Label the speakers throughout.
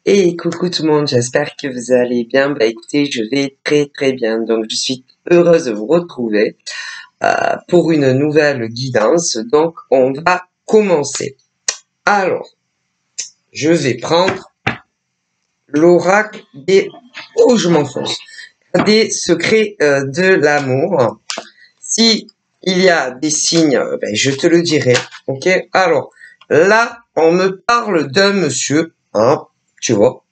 Speaker 1: Et coucou tout le monde, j'espère que vous allez bien. Bah écoutez, je vais très très bien. Donc je suis heureuse de vous retrouver pour une nouvelle guidance. Donc on va commencer. Alors, je vais prendre l'oracle des... Oh, je m'enfonce. Des secrets de l'amour. Si il y a des signes, ben, je te le dirai. Ok. Alors, là, on me parle d'un monsieur, hein, tu vois.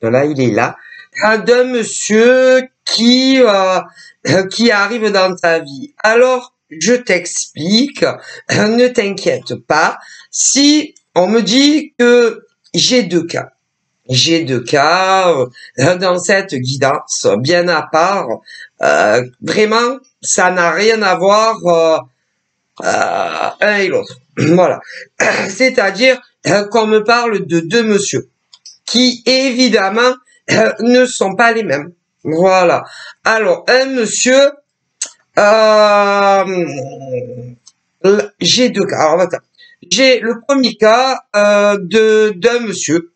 Speaker 1: Là, il est là. D'un monsieur qui arrive dans ta vie. Alors, je t'explique, ne t'inquiète pas. Si on me dit que j'ai deux cas, dans cette guidance, bien à part, vraiment, ça n'a rien à voir un et l'autre. Voilà. C'est-à-dire qu'on me parle de deux monsieur qui évidemment ne sont pas les mêmes. Voilà. Alors, un monsieur, j'ai deux cas. Alors, attends. J'ai le premier cas d'un monsieur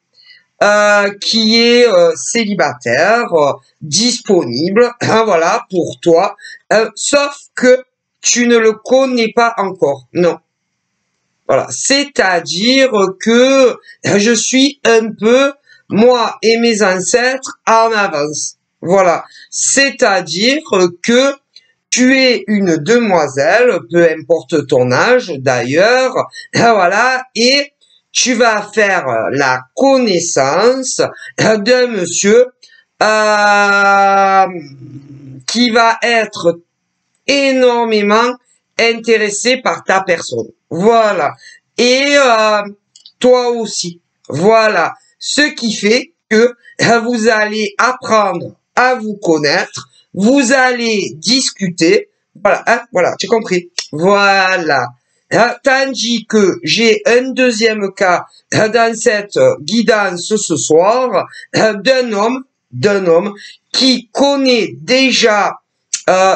Speaker 1: qui est célibataire, disponible, voilà, pour toi, sauf que tu ne le connais pas encore. Non. Voilà. C'est-à-dire que je suis un peu, moi et mes ancêtres, en avance. Voilà. C'est-à-dire que tu es une demoiselle, peu importe ton âge d'ailleurs, voilà, et tu vas faire la connaissance d'un monsieur qui va être énormément intéressé par ta personne. Voilà. Et toi aussi. Voilà. Ce qui fait que vous allez apprendre à vous connaître, vous allez discuter. Voilà, hein, voilà, j'ai compris. Voilà. Tandis que j'ai un deuxième cas dans cette guidance ce soir d'un homme qui connaît déjà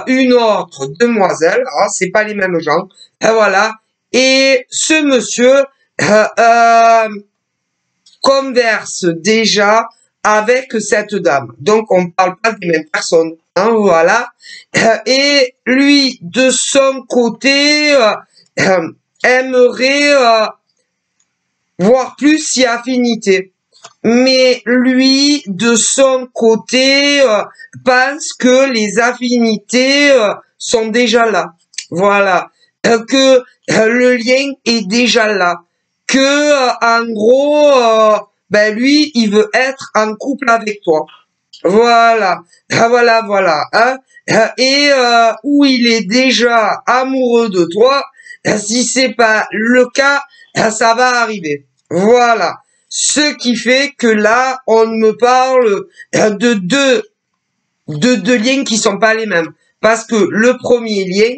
Speaker 1: une autre demoiselle, hein, c'est pas les mêmes gens, voilà. Et ce monsieur converse déjà avec cette dame. Donc on ne parle pas des mêmes personnes, hein, voilà. Et lui, de son côté, aimerait voir plus si affinité. Mais lui, de son côté, pense que les affinités sont déjà là. Voilà. Que le lien est déjà là. Que, en gros, ben lui, il veut être en couple avec toi. Voilà. Voilà, voilà. Hein. Et où il est déjà amoureux de toi, si c'est pas le cas, ça va arriver. Voilà. Ce qui fait que là, on me parle de deux liens qui sont pas les mêmes. Parce que le premier lien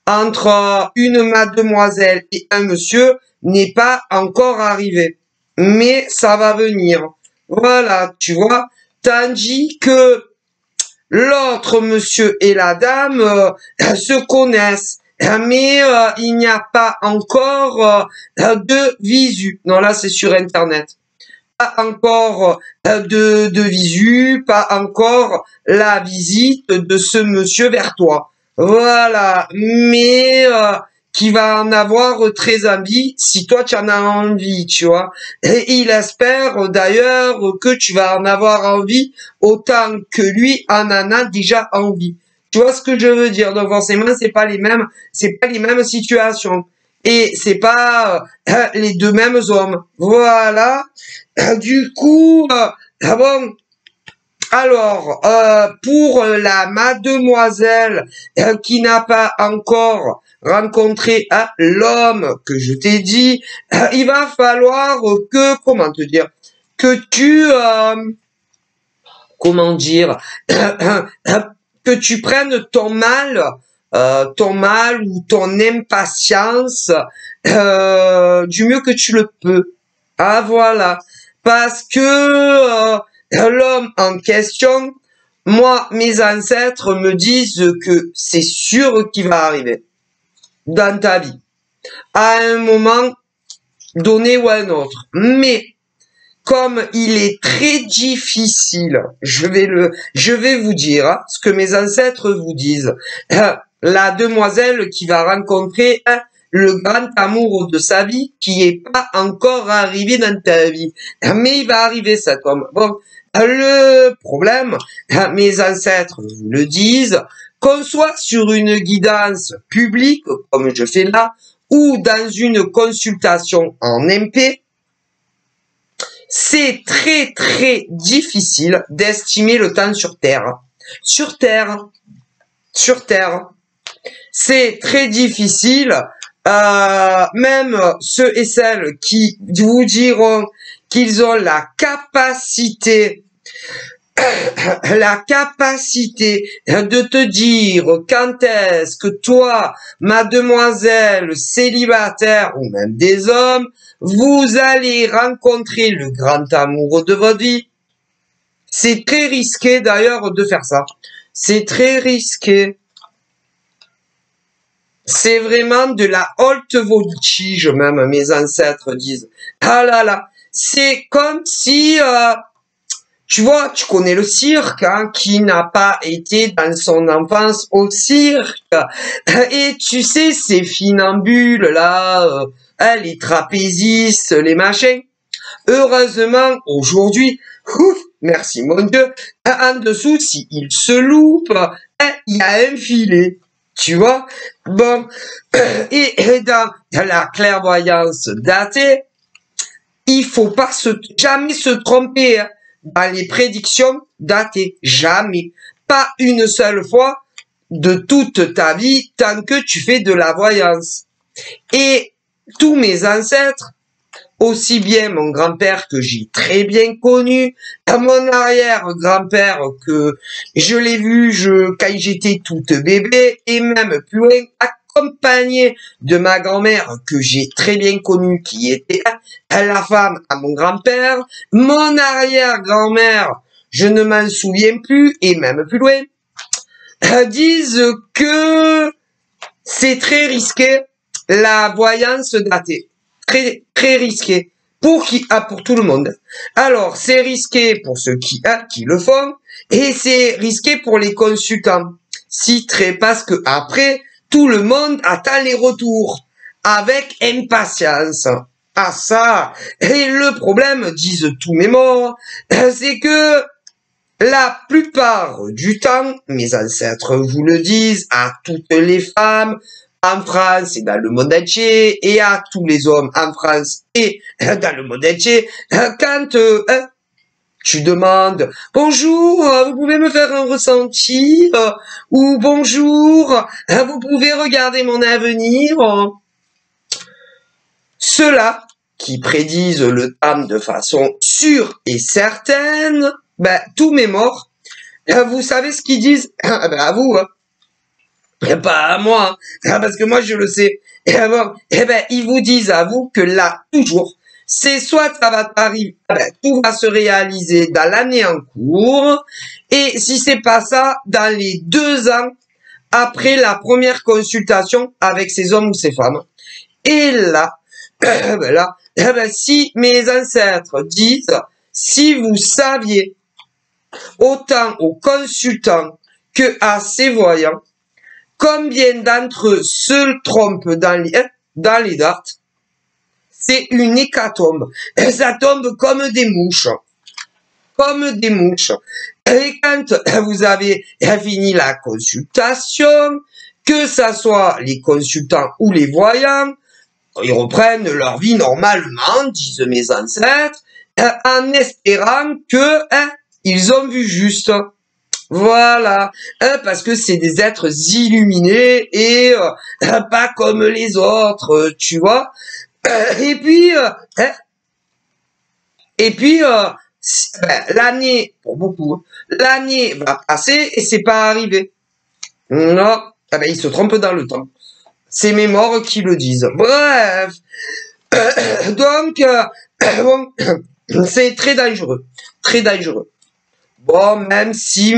Speaker 1: entre une mademoiselle et un monsieur n'est pas encore arrivé. Mais ça va venir. Voilà, tu vois. Tandis que l'autre monsieur et la dame se connaissent. Mais il n'y a pas encore de visu. Non, là, c'est sur Internet. Pas encore de visu, pas encore la visite de ce monsieur vers toi. Voilà, mais qui va en avoir très envie si toi tu en as envie, tu vois. Et il espère d'ailleurs que tu vas en avoir envie autant que lui en a déjà envie. Tu vois ce que je veux dire? Donc forcément, c'est pas les mêmes situations. Et c'est pas les deux mêmes hommes. Voilà. Du coup, bon, alors, pour la mademoiselle qui n'a pas encore rencontré l'homme que je t'ai dit, il va falloir que, comment te dire, que tu, comment dire, que tu prennes ton mal ou ton impatience du mieux que tu le peux. Ah voilà, parce que l'homme en question, moi, mes ancêtres me disent que c'est sûr qu'il va arriver dans ta vie, à un moment donné ou à un autre. Mais comme il est très difficile, je vais vous dire hein, ce que mes ancêtres vous disent. La demoiselle qui va rencontrer le grand amour de sa vie qui est pas encore arrivé dans ta vie. Mais il va arriver cet homme. Bon, le problème, mes ancêtres vous le disent, qu'on soit sur une guidance publique, comme je fais là, ou dans une consultation en MP, c'est très très difficile d'estimer le temps sur Terre. Sur Terre, c'est très difficile. Même ceux et celles qui vous diront qu'ils ont la capacité de te dire quand est-ce que toi, mademoiselle célibataire ou même des hommes, vous allez rencontrer le grand amour de votre vie. C'est très risqué d'ailleurs de faire ça. C'est très risqué. C'est vraiment de la haute voltige même, mes ancêtres disent. Ah là là, c'est comme si... tu vois, tu connais le cirque, hein, qui n'a pas été dans son enfance au cirque. Et tu sais, ces funambules là, les trapézistes, les machins. Heureusement, aujourd'hui, merci mon Dieu, en dessous, s'il se loupe, il y a un filet. Tu vois? Bon, et dans la clairvoyance datée, il faut pas jamais se tromper, hein. Dans les prédictions datées. Jamais. Pas une seule fois de toute ta vie tant que tu fais de la voyance. Et tous mes ancêtres, aussi bien mon grand-père que j'ai très bien connu, mon arrière-grand-père que je l'ai vu quand j'étais toute bébé, et même plus loin, accompagné de ma grand-mère que j'ai très bien connue, qui était la femme à mon grand-père, mon arrière-grand-mère, je ne m'en souviens plus, et même plus loin, disent que c'est très risqué la voyance datée. Très, très risqué. Pour qui? Ah, pour tout le monde. Alors, c'est risqué pour ceux qui le font, et c'est risqué pour les consultants. Si très, parce que après, tout le monde attend les retours. Avec impatience. Ah ça. Et le problème, disent tous mes morts, c'est que la plupart du temps, mes ancêtres vous le disent, à toutes les femmes, en France et dans le monde entier, et à tous les hommes en France et dans le monde entier, quand tu demandes « Bonjour, vous pouvez me faire un ressenti ?» ou « Bonjour, vous pouvez regarder mon avenir ?» Ceux-là qui prédisent le temps de façon sûre et certaine, ben, tous mes morts, vous savez ce qu'ils disent? Ben, à vous, hein. Pas à moi, hein, parce que moi je le sais. Et bon, ben, ils vous disent à vous que là, toujours, c'est soit ça va t'arriver, ben, tout va se réaliser dans l'année en cours, et si c'est pas ça, dans les 2 ans après la première consultation avec ces hommes ou ces femmes. Et là, ben là, ben, si mes ancêtres disent, si vous saviez autant aux consultants que à ces voyants, combien d'entre eux se trompent dans les dates? C'est une hécatombe. Ça tombe comme des mouches. Comme des mouches. Et quand vous avez fini la consultation, que ça soit les consultants ou les voyants, ils reprennent leur vie normalement, disent mes ancêtres, en espérant que ils ont vu juste. Voilà, parce que c'est des êtres illuminés et pas comme les autres, tu vois. Et puis, ben, l'année, pour beaucoup, l'année va passer et c'est pas arrivé. Non, ben, ils se trompent dans le temps. C'est mes morts qui le disent. Bref, donc, bon, c'est très dangereux, très dangereux. Bon, même si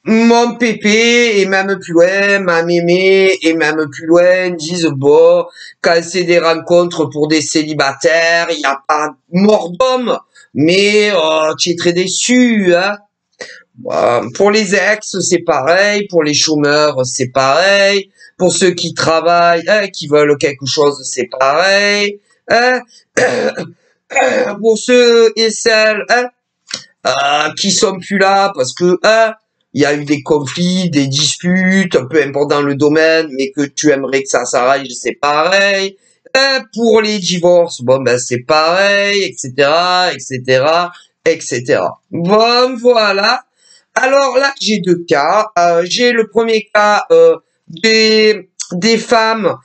Speaker 1: mon pépé et même plus loin, ma mémé et même plus loin disent bon, quand c'est des rencontres pour des célibataires, il n'y a pas mort d'homme. mais tu es très déçu, hein. Pour les ex, c'est pareil. Pour les chômeurs, c'est pareil. Pour ceux qui travaillent, qui veulent quelque chose, c'est pareil. Hein. Pour ceux et celles qui sont plus là parce que il y a eu des conflits, des disputes, peu importe dans le domaine, mais que tu aimerais que ça s'arrange, c'est pareil. Pour les divorces, bon ben c'est pareil, etc., etc., etc. Bon, voilà. Alors là, j'ai deux cas. J'ai le premier cas des femmes,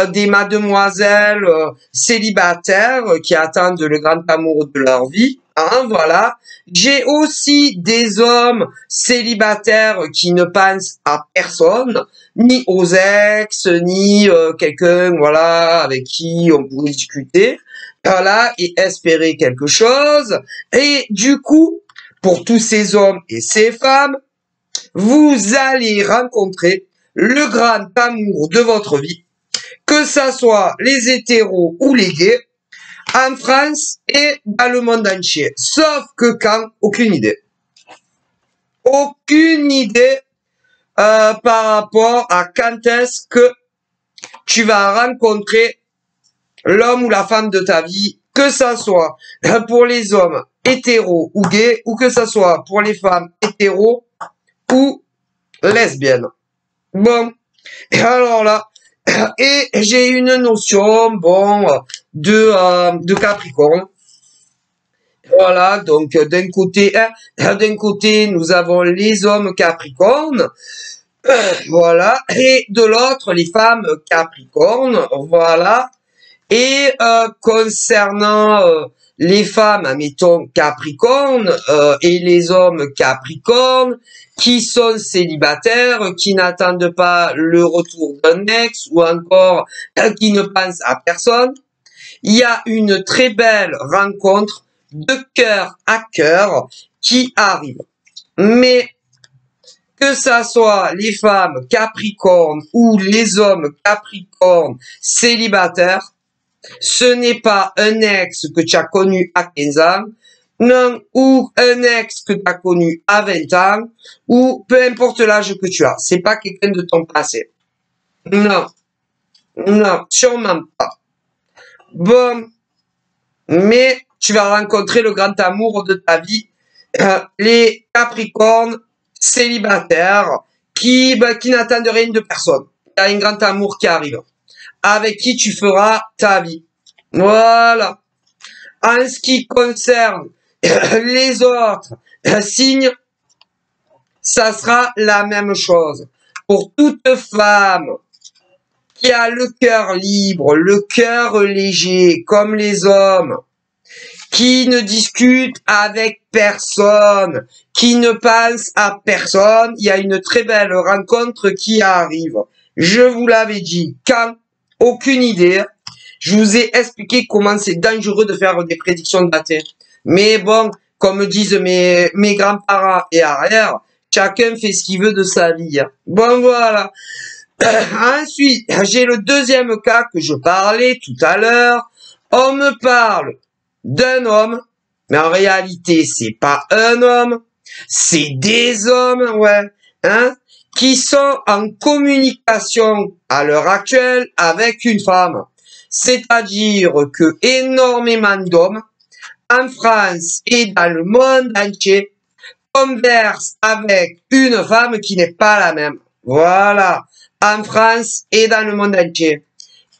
Speaker 1: des mademoiselles célibataires qui attendent le grand amour de leur vie. Hein, voilà. J'ai aussi des hommes célibataires qui ne pensent à personne, ni aux ex, ni quelqu'un, voilà, avec qui on pourrait discuter, voilà, et espérer quelque chose. Et du coup, pour tous ces hommes et ces femmes, vous allez rencontrer le grand amour de votre vie, que ça soit les hétéros ou les gays, en France et dans le monde entier. Sauf que quand, aucune idée. Aucune idée par rapport à quand est-ce que tu vas rencontrer l'homme ou la femme de ta vie, que ça soit pour les hommes hétéros ou gays, ou que ça soit pour les femmes hétéros ou lesbiennes. Bon, et alors là, et j'ai une notion, bon, de Capricorne. Voilà, donc d'un côté, nous avons les hommes Capricornes, voilà, et de l'autre, les femmes Capricornes, voilà. Et concernant les femmes, admettons Capricorne, et les hommes Capricorne, qui sont célibataires, qui n'attendent pas le retour d'un ex, ou encore qui ne pensent à personne, il y a une très belle rencontre de cœur à cœur qui arrive. Mais que ça soit les femmes Capricorne ou les hommes Capricorne célibataires, ce n'est pas un ex que tu as connu à 15 ans, non, ou un ex que tu as connu à 20 ans, ou peu importe l'âge que tu as. C'est pas quelqu'un de ton passé. Non. Non, sûrement pas. Bon. Mais tu vas rencontrer le grand amour de ta vie, les Capricornes célibataires qui n'attendent rien de personne. Il y a un grand amour qui arrive, avec qui tu feras ta vie. Voilà. En ce qui concerne les autres signes, ça sera la même chose. Pour toute femme qui a le cœur libre, le cœur léger, comme les hommes, qui ne discute avec personne, qui ne pense à personne, il y a une très belle rencontre qui arrive. Je vous l'avais dit, quand, aucune idée. Je vous ai expliqué comment c'est dangereux de faire des prédictions de matin. Mais bon, comme disent mes grands-parents et arrière, chacun fait ce qu'il veut de sa vie. Bon, voilà. Ensuite, j'ai le deuxième cas que je parlais tout à l'heure. On me parle d'un homme, mais en réalité, c'est pas un homme, c'est des hommes, ouais, hein, qui sont en communication à l'heure actuelle avec une femme. C'est-à-dire que énormément d'hommes, en France et dans le monde entier, conversent avec une femme qui n'est pas la même. Voilà. En France et dans le monde entier.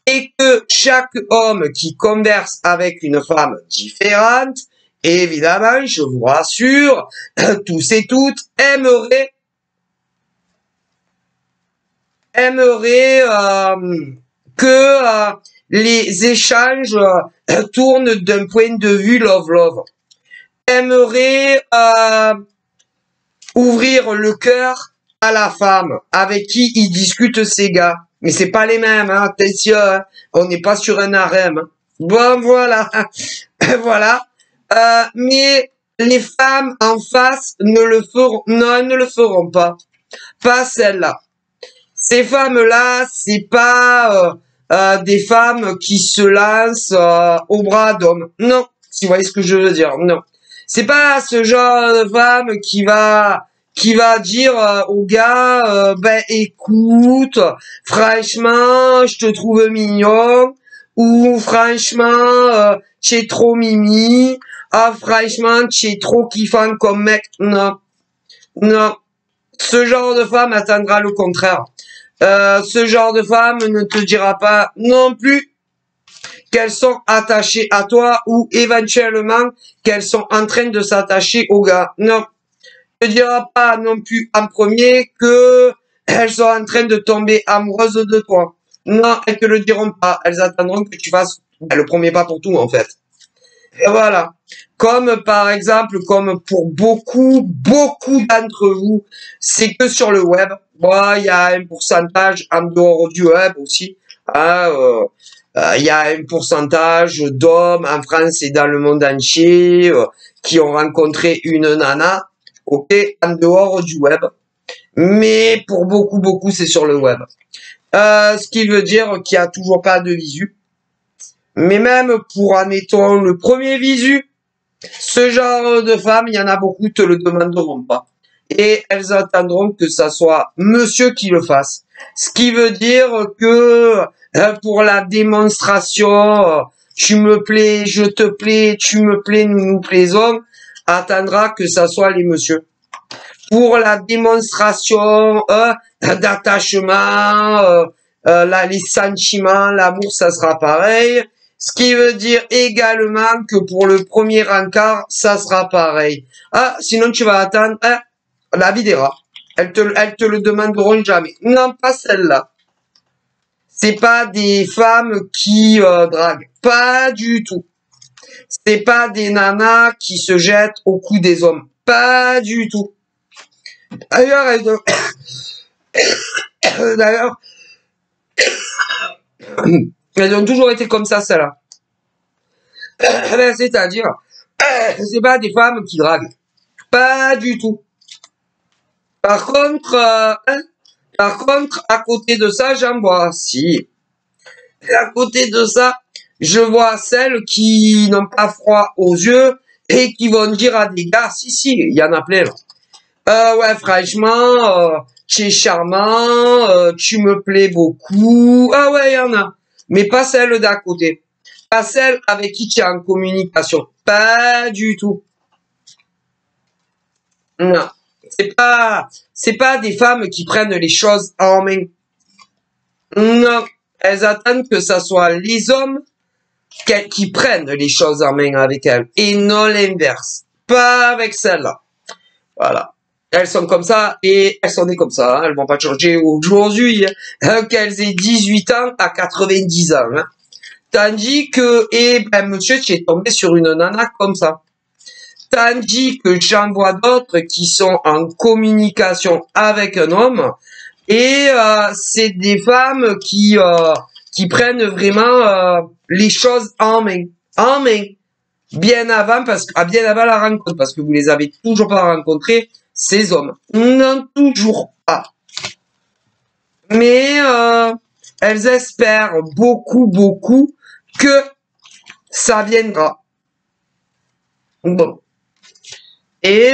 Speaker 1: Et que chaque homme qui converse avec une femme différente, évidemment, je vous rassure, tous et toutes aimeraient que les échanges tournent d'un point de vue love-love. Aimeraient ouvrir le cœur à la femme avec qui ils discutent ces gars. Mais c'est pas les mêmes, hein, attention, hein. On n'est pas sur un harem. Hein. Bon, voilà. Voilà. Mais les femmes en face ne le feront, non, elles ne le feront pas. Pas celles-là. Ces femmes-là, c'est pas des femmes qui se lancent au bras d'hommes. Non, si vous voyez ce que je veux dire. Non. C'est pas ce genre de femme qui va dire au gars, ben écoute, franchement, je te trouve mignon, ou franchement, tu es trop mimi, ah franchement, tu es trop kiffant comme mec. Non, non. Ce genre de femme attendra le contraire. Ce genre de femme ne te dira pas non plus qu'elles sont attachées à toi ou éventuellement qu'elles sont en train de s'attacher au gars. Non. Ne dira pas non plus en premier que elles sont en train de tomber amoureuses de toi. Non, elles te le diront pas. Elles attendront que tu fasses le premier pas pour tout, en fait. Et voilà. Comme par exemple, comme pour beaucoup d'entre vous, c'est que sur le web. Bon, il y a un pourcentage en dehors du web aussi. Hein, il y a un pourcentage d'hommes en France et dans le monde entier qui ont rencontré une nana, ok, en dehors du web. Mais pour beaucoup, c'est sur le web. Ce qui veut dire qu'il n'y a toujours pas de visu. Mais même pour, admettons, le premier visu, ce genre de femmes, il y en a beaucoup, te le demanderont pas. Et elles attendront que ça soit monsieur qui le fasse. Ce qui veut dire que pour la démonstration, tu me plais, je te plais, tu me plais, nous nous plaisons, attendra que ça soit les messieurs. Pour la démonstration d'attachement, les sentiments, l'amour, ça sera pareil. Ce qui veut dire également que pour le premier encart, ça sera pareil. Ah, sinon tu vas attendre la vidéra. Elles te le demanderont jamais. Non, pas celle-là. C'est pas des femmes qui draguent. Pas du tout. C'est pas des nanas qui se jettent au cou des hommes. Pas du tout. D'ailleurs, d'ailleurs, elles ont toujours été comme ça, celles-là. C'est-à-dire, c'est pas des femmes qui draguent. Pas du tout. Par contre, à côté de ça, j'en vois. Si. À côté de ça, je vois celles qui n'ont pas froid aux yeux et qui vont dire à des gars, si, il y en a plein. Ouais, franchement, tu es charmant, tu me plais beaucoup. Ah ouais, il y en a. Mais pas celle d'à côté. Pas celle avec qui tu es en communication. Pas du tout. Non. C'est pas des femmes qui prennent les choses en main. Non. Elles attendent que ça soit les hommes qui prennent les choses en main avec elles. Et non l'inverse. Pas avec celle-là. Voilà. Elles sont comme ça et elles sont nées comme ça. Hein. Elles vont pas changer aujourd'hui. Hein. Qu'elles aient 18 ans à 90 ans. Hein. Tandis que, monsieur, tu es tombé sur une nana comme ça. Tandis que j'en vois d'autres qui sont en communication avec un homme. Et c'est des femmes qui prennent vraiment les choses en main. En main. Bien avant la rencontre, parce que vous les avez toujours pas rencontrés, ces hommes. Non, toujours pas. Mais elles espèrent beaucoup que ça viendra. Bon. Et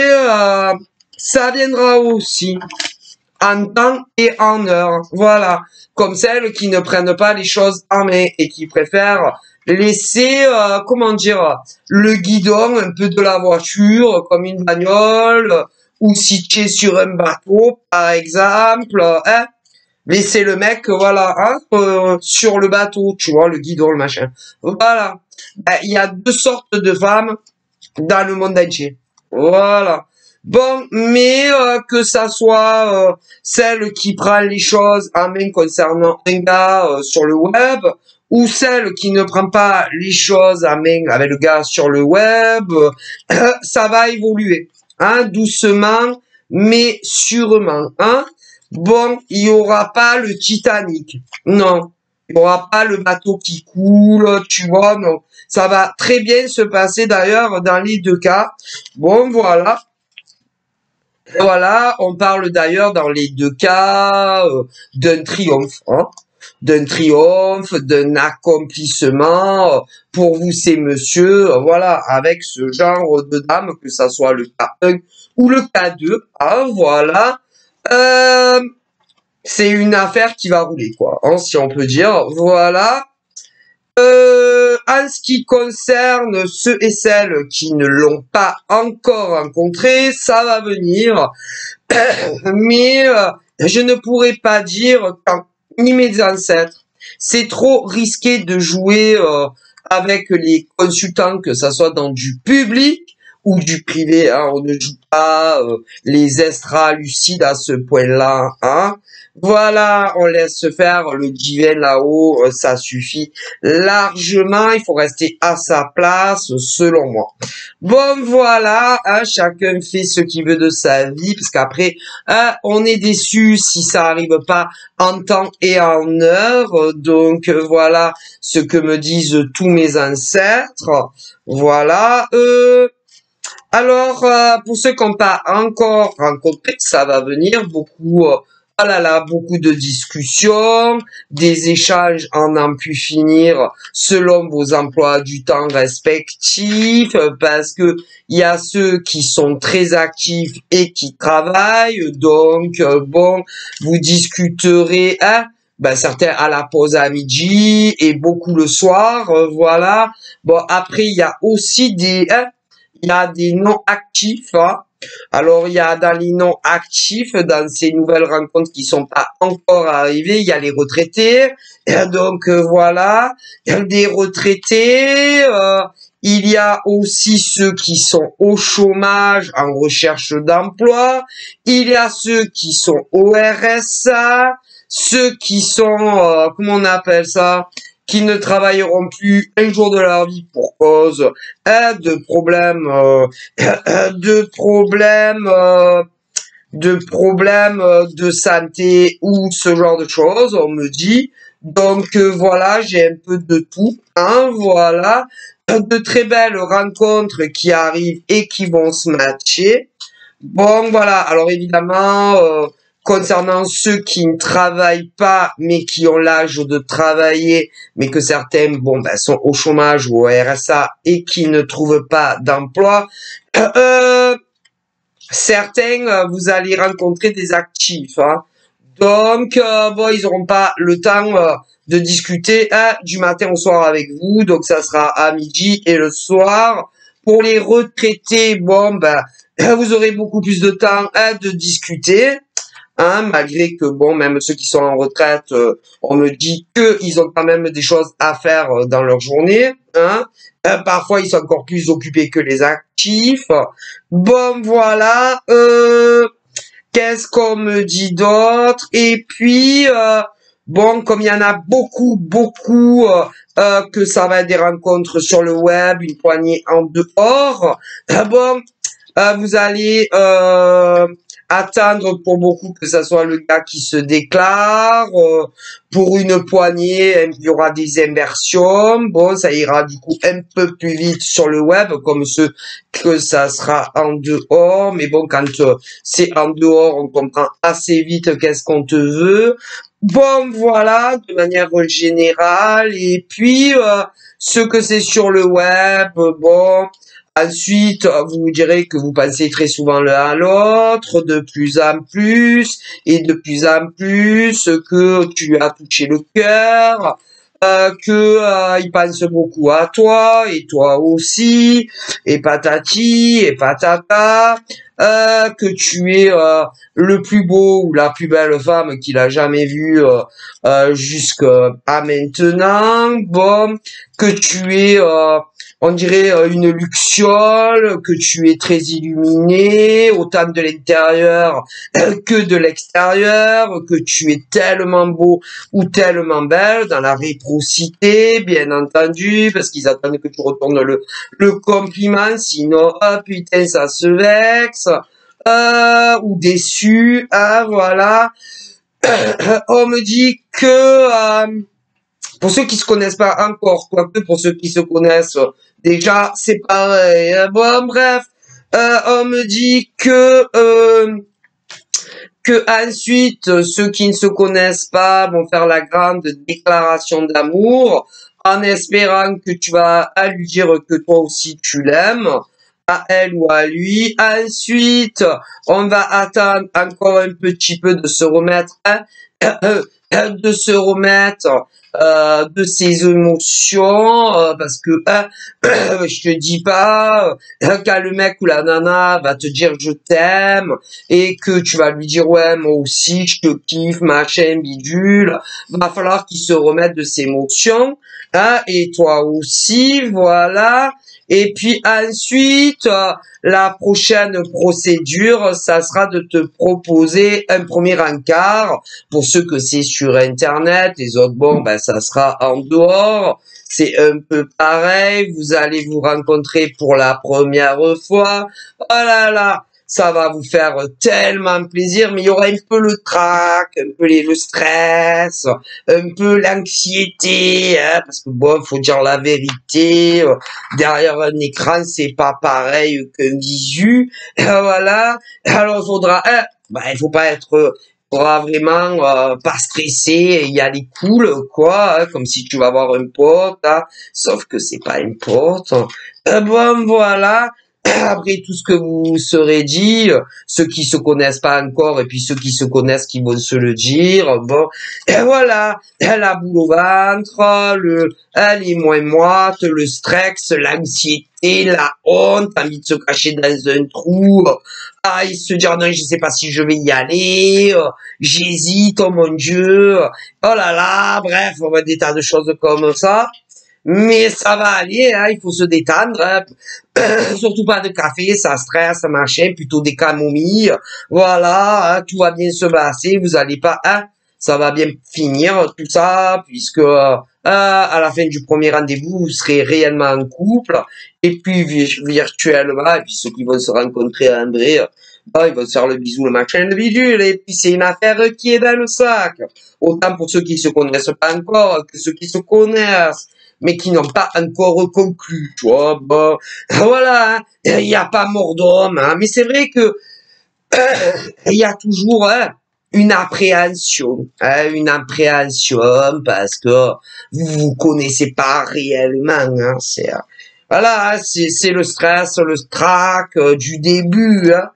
Speaker 1: ça viendra aussi en temps et en heure. Voilà. Comme celles qui ne prennent pas les choses en main et qui préfèrent laisser, comment dire, le guidon un peu de la voiture, comme une bagnole, ou si tu es sur un bateau, par exemple, hein, laisser le mec, voilà, hein, sur le bateau, tu vois, le guidon, le machin. Voilà. Ben, il y a deux sortes de femmes dans le monde entier. Voilà. Bon, mais que ça soit celle qui prend les choses en main concernant un gars sur le web, ou celle qui ne prend pas les choses en main avec le gars sur le web, ça va évoluer, hein, doucement, mais sûrement, hein. Bon, il y aura pas le Titanic, non, il y aura pas le bateau qui coule, tu vois, non. Ça va très bien se passer d'ailleurs dans les deux cas. Bon, voilà. Voilà, on parle d'ailleurs dans les deux cas d'un triomphe. Hein. d'un triomphe, d'un accomplissement. Pour vous, c'est monsieur, voilà, avec ce genre de dame, que ça soit le K1 ou le K2, hein, voilà. C'est une affaire qui va rouler, quoi, hein, si on peut dire, voilà. En ce qui concerne ceux et celles qui ne l'ont pas encore rencontré, ça va venir. Mais je ne pourrais pas dire ni mes ancêtres. C'est trop risqué de jouer avec les consultants, que ça soit dans du public ou du privé. Hein. On ne joue pas les extra-lucides à ce point-là. Hein. Voilà, on laisse faire le divin là-haut, ça suffit largement. Il faut rester à sa place, selon moi. Bon, voilà, hein, chacun fait ce qu'il veut de sa vie, parce qu'après, on est déçu si ça arrive pas en temps et en heure. Donc, voilà ce que me disent tous mes ancêtres. Voilà. Alors, pour ceux qui n'ont pas encore rencontré, ça va venir beaucoup... oh là là, beaucoup de discussions, des échanges en n'en plus finir selon vos emplois du temps respectifs, parce que il y a ceux qui sont très actifs et qui travaillent, donc bon, vous discuterez, hein, ben, certains à la pause à midi et beaucoup le soir, voilà. Bon, après il y a aussi des, hein, il y a des non actifs, hein. Alors, il y a dans les non actifs, dans ces nouvelles rencontres qui sont pas encore arrivées, il y a les retraités. Donc, voilà, des retraités. Il y a aussi ceux qui sont au chômage, en recherche d'emploi. Il y a ceux qui sont au RSA, ceux qui sont, comment on appelle ça, qui ne travailleront plus un jour de leur vie pour cause de problèmes, de santé ou ce genre de choses, on me dit. Donc voilà, j'ai un peu de tout, hein, voilà. De très belles rencontres qui arrivent et qui vont se matcher. Bon, voilà, alors évidemment... concernant ceux qui ne travaillent pas, mais qui ont l'âge de travailler, mais que certains, bon, ben, sont au chômage ou au RSA et qui ne trouvent pas d'emploi, certains, vous allez rencontrer des actifs, hein. Donc, bon, ils n'auront pas le temps de discuter du matin au soir avec vous, donc ça sera à midi et le soir. Pour les retraités, bon, ben, vous aurez beaucoup plus de temps de discuter. Hein, malgré que bon, même ceux qui sont en retraite, on me dit qu'ils ont quand même des choses à faire dans leur journée. Hein. Parfois, ils sont encore plus occupés que les actifs. Bon, voilà. Qu'est-ce qu'on me dit d'autre? Et puis, bon, comme il y en a beaucoup, que ça va être des rencontres sur le web, une poignée en dehors. Bon, vous allez attendre pour beaucoup que ça soit le gars qui se déclare. Pour une poignée, il y aura des inversions. Bon, ça ira du coup un peu plus vite sur le web, comme ce que ça sera en dehors. Mais bon, quand c'est en dehors, on comprend assez vite qu'est-ce qu'on te veut. Bon, voilà, de manière générale. Et puis, ce que c'est sur le web, bon... Ensuite, vous direz que vous pensez très souvent l'un à l'autre, de plus en plus, et de plus en plus, que tu as touché le cœur, que il pense beaucoup à toi, et toi aussi, et patati, et patata, que tu es le plus beau ou la plus belle femme qu'il a jamais vue jusqu'à maintenant, bon, que tu es... on dirait une luxiole, que tu es très illuminé, autant de l'intérieur que de l'extérieur, que tu es tellement beau ou tellement belle, dans la réciprocité, bien entendu, parce qu'ils attendent que tu retournes le compliment, sinon, oh putain, ça se vexe, ou déçu, voilà. On me dit que... pour ceux qui se connaissent pas encore, quoique pour ceux qui se connaissent déjà, c'est pareil. Bon, bref, on me dit que que ensuite, ceux qui ne se connaissent pas vont faire la grande déclaration d'amour, en espérant que tu vas à lui dire que toi aussi tu l'aimes, à elle ou à lui. Ensuite, on va attendre encore un petit peu de se remettre, de ses émotions, parce que je te dis pas quand le mec ou la nana va te dire je t'aime et que tu vas lui dire ouais moi aussi je te kiffe machin bidule, va falloir qu'il se remette de ses émotions, hein, et toi aussi, voilà. Et puis ensuite, la prochaine procédure, ça sera de te proposer un premier encart. Pour ceux que c'est sur Internet, les autres, bon, ben, ça sera en dehors. C'est un peu pareil. Vous allez vous rencontrer pour la première fois. Oh là là, ça va vous faire tellement plaisir, mais il y aura un peu le trac, un peu le stress, un peu l'anxiété, hein, parce que bon, faut dire la vérité, derrière un écran, c'est pas pareil qu'un visu, voilà. Alors, il faut pas être vraiment pas stressé et y aller cool, quoi, hein, comme si tu vas voir un pote, hein, sauf que c'est pas un pote. Bon, voilà. Après tout ce que vous serez dit, ceux qui se connaissent pas encore et puis ceux qui se connaissent qui vont se le dire, bon, et voilà, la boule au ventre, les moins moites, le stress, l'anxiété, la honte, envie de se cacher dans un trou, il se dire non, je sais pas si je vais y aller, j'hésite, oh mon Dieu, oh là là, bref, on va des tas de choses comme ça. Mais ça va aller, hein, il faut se détendre, hein. Surtout pas de café, ça stresse, machin, plutôt des camomilles, voilà, hein, tout va bien se passer, vous allez pas, hein, ça va bien finir, tout ça, puisque à la fin du premier rendez-vous, vous serez réellement en couple, et puis virtuellement, et puis ceux qui vont se rencontrer à André, ils vont se faire le bisou, le machin, le bidule, et puis c'est une affaire qui est dans le sac. Autant pour ceux qui se connaissent pas encore que ceux qui se connaissent, mais qui n'ont pas encore conclu, tu vois, bon, voilà, hein, il n'y a pas mort d'homme, hein, mais c'est vrai que il y a toujours une appréhension, parce que vous connaissez pas réellement, hein, voilà, hein, c'est le stress, le trac du début, hein.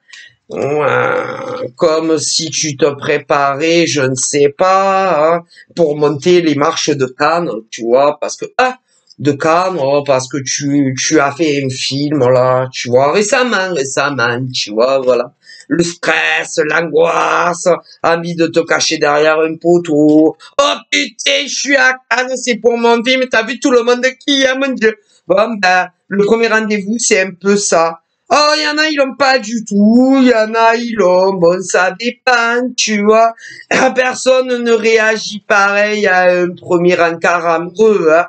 Speaker 1: Comme si tu te préparais, je ne sais pas, hein, pour monter les marches de Cannes, tu vois, parce que parce que tu as fait un film là, tu vois, récemment, tu vois, voilà. Le stress, l'angoisse, envie de te cacher derrière un poteau. Oh putain, je suis à Cannes, c'est pour mon film, t'as vu tout le monde qui est, mon Dieu. Bon, ben, le premier rendez-vous, c'est un peu ça. Oh, il y en a, ils l'ont pas du tout. Il y en a, ils l'ont. Bon, ça dépend, tu vois. Personne ne réagit pareil à un premier encart amoureux, hein.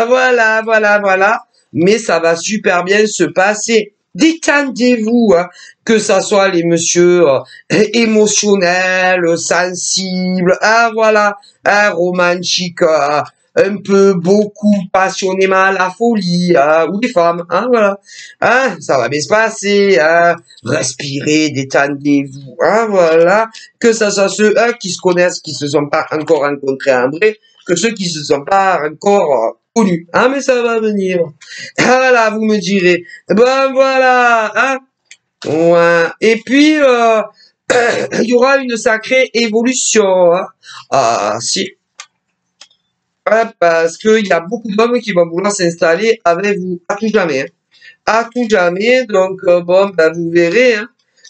Speaker 1: Voilà, voilà, voilà. Mais ça va super bien se passer. Détendez-vous, hein. Que ça soit les messieurs émotionnels, sensibles, voilà, romantiques, un peu, beaucoup, passionnément à la folie, ou des femmes, voilà. Ça va bien se passer, respirez, détendez-vous, voilà. Que ça soit ceux qui se connaissent, qui se sont pas encore rencontrés en vrai, que ceux qui se sont pas encore connus, mais ça va venir. Voilà, vous me direz. Bon, voilà, ouais. Et puis, il y aura une sacrée évolution, si. Ouais, parce qu'il y a beaucoup d'hommes qui vont vouloir s'installer avec vous à tout jamais, hein. À tout jamais, donc bon, ben, vous verrez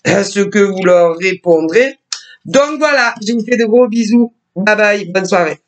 Speaker 1: ce que vous leur répondrez. Donc voilà, je vous fais de gros bisous. Bye bye, bonne soirée.